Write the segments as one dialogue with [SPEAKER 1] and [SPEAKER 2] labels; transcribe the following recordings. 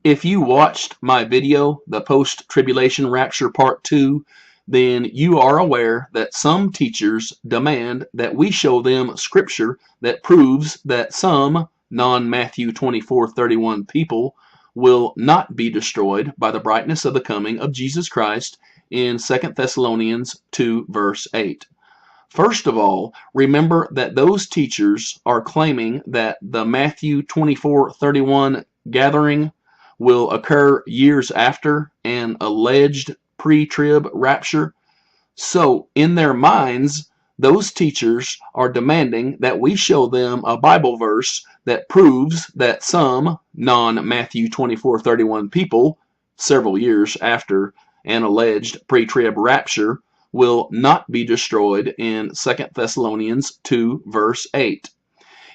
[SPEAKER 1] If you watched my video, the Post Tribulation Rapture Part 2, then you are aware that some teachers demand that we show them scripture that proves that some non-Matthew 24:31 people will not be destroyed by the brightness of the coming of Jesus Christ in 2 Thessalonians 2 verse 8. First of all, remember that those teachers are claiming that the Matthew 24:31 gathering will occur years after an alleged pre-trib rapture. So in their minds, those teachers are demanding that we show them a Bible verse that proves that some non-Matthew 24:31 people, several years after an alleged pre-trib rapture, will not be destroyed in 2 Thessalonians 2 verse 8.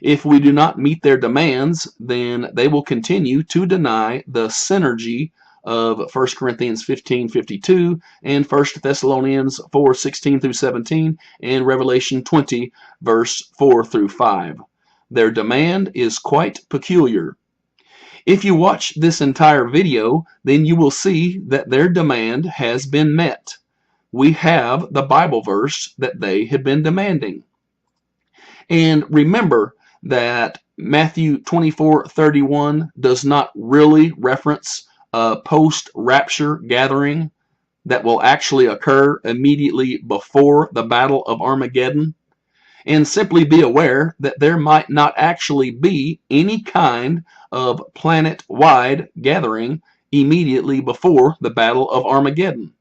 [SPEAKER 1] If we do not meet their demands, then they will continue to deny the synergy of 1 Corinthians 15:52 and 1 Thessalonians 4:16 through 17 and Revelation 20 verse 4 through 5. Their demand is quite peculiar. If you watch this entire video, then you will see that their demand has been met. We have the Bible verse that they have been demanding. And remember that Matthew 24:31 does not really reference a post-rapture gathering that will actually occur immediately before the Battle of Armageddon. And simply be aware that there might not actually be any kind of planet-wide gathering immediately before the Battle of Armageddon.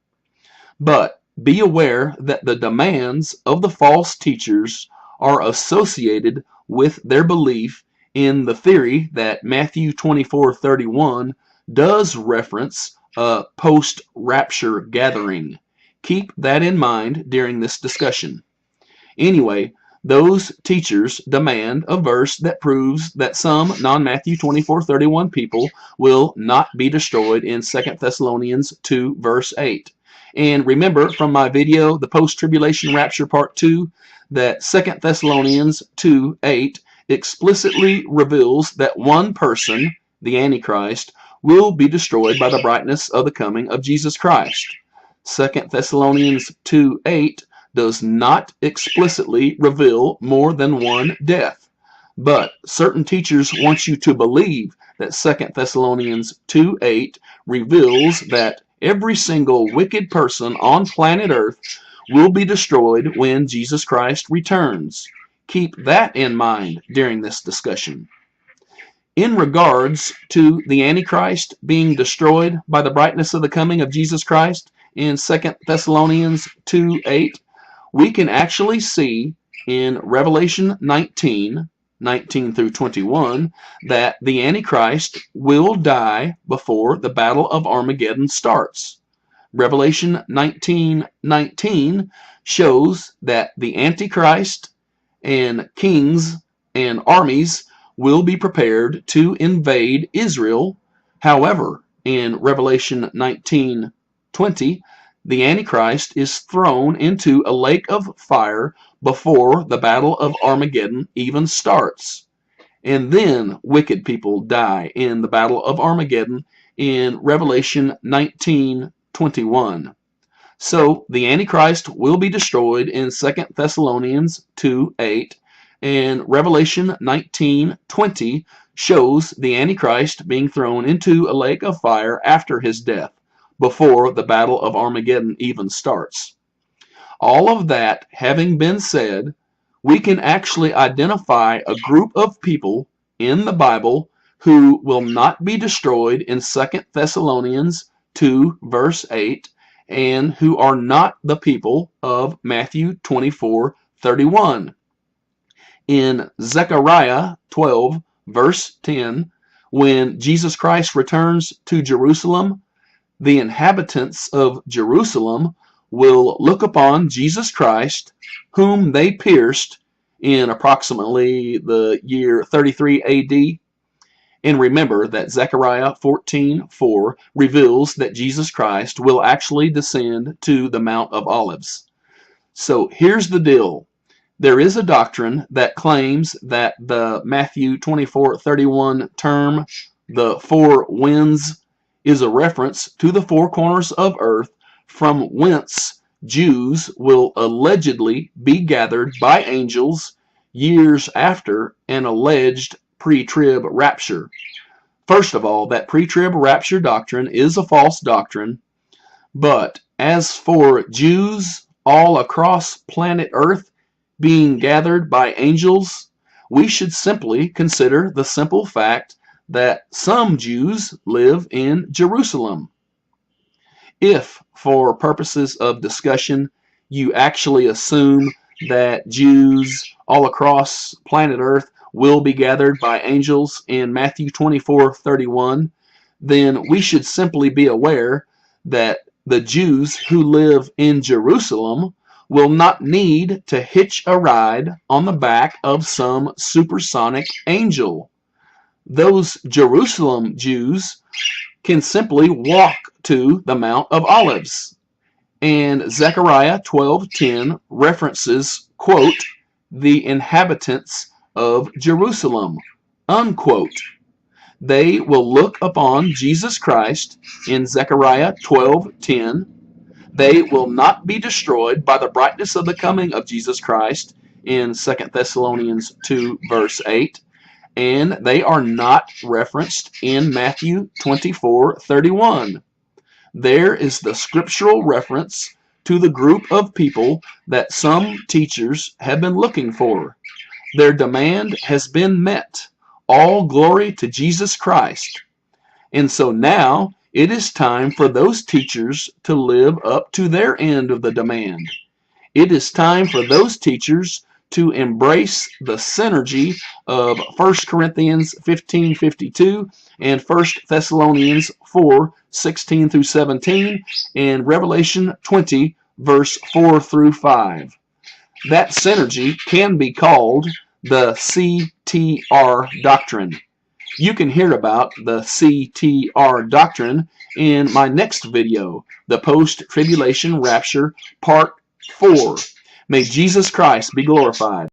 [SPEAKER 1] But be aware that the demands of the false teachers are associated with their belief in the theory that Matthew 24:31 does reference a post-rapture gathering. Keep that in mind during this discussion. Anyway, those teachers demand a verse that proves that some non-Matthew 24:31 people will not be destroyed in 2 Thessalonians 2 verse 8. And remember from my video, the Post-Tribulation Rapture Part 2, that 2 Thessalonians 2:8 explicitly reveals that one person, the Antichrist, will be destroyed by the brightness of the coming of Jesus Christ. 2 Thessalonians 2:8 does not explicitly reveal more than one death. But certain teachers want you to believe that 2 Thessalonians 2:8 reveals that every single wicked person on planet Earth will be destroyed when Jesus Christ returns. Keep that in mind during this discussion. In regards to the Antichrist being destroyed by the brightness of the coming of Jesus Christ in 2 Thessalonians 2:8, we can actually see in Revelation 19 through 21, that the Antichrist will die before the Battle of Armageddon starts. Revelation 19:19 shows that the Antichrist and kings and armies will be prepared to invade Israel. However, in Revelation 19:20, the Antichrist is thrown into a lake of fire before the Battle of Armageddon even starts. And then wicked people die in the Battle of Armageddon in Revelation 19:21. So the Antichrist will be destroyed in 2 Thessalonians 2:8, and Revelation 19:20 shows the Antichrist being thrown into a lake of fire after his death, before the Battle of Armageddon even starts. All of that having been said, we can actually identify a group of people in the Bible who will not be destroyed in 2 Thessalonians 2 verse 8, and who are not the people of Matthew 24:31. In Zechariah 12 verse 10, when Jesus Christ returns to Jerusalem, the inhabitants of Jerusalem will look upon Jesus Christ, whom they pierced in approximately the year 33 AD. And remember that Zechariah 14:4 reveals that Jesus Christ will actually descend to the Mount of Olives. So here's the deal. There is a doctrine that claims that the Matthew 24:31 term, the four winds is a reference to the four corners of earth from whence Jews will allegedly be gathered by angels years after an alleged pre-trib rapture. First of all, that pre-trib rapture doctrine is a false doctrine, but as for Jews all across planet Earth being gathered by angels, we should simply consider the simple fact that some Jews live in Jerusalem. If, for purposes of discussion, you actually assume that Jews all across planet Earth will be gathered by angels in Matthew 24:31, then we should simply be aware that the Jews who live in Jerusalem will not need to hitch a ride on the back of some supersonic angel. Those Jerusalem Jews can simply walk to the Mount of Olives. And Zechariah 12:10 references, quote, the inhabitants of Jerusalem, unquote. They will look upon Jesus Christ in Zechariah 12:10. They will not be destroyed by the brightness of the coming of Jesus Christ in 2 Thessalonians 2 verse 8. And they are not referenced in Matthew 24:31. There is the scriptural reference to the group of people that some teachers have been looking for. Their demand has been met. All glory to Jesus Christ. And so now it is time for those teachers to live up to their end of the demand. It is time for those teachers to embrace the synergy of 1 Corinthians 15:52 and 1 Thessalonians 4:16 through 17 and Revelation 20 verse 4 through 5. That synergy can be called the CTR doctrine. You can hear about the CTR doctrine in my next video, the Post Tribulation Rapture Part 4. May Jesus Christ be glorified.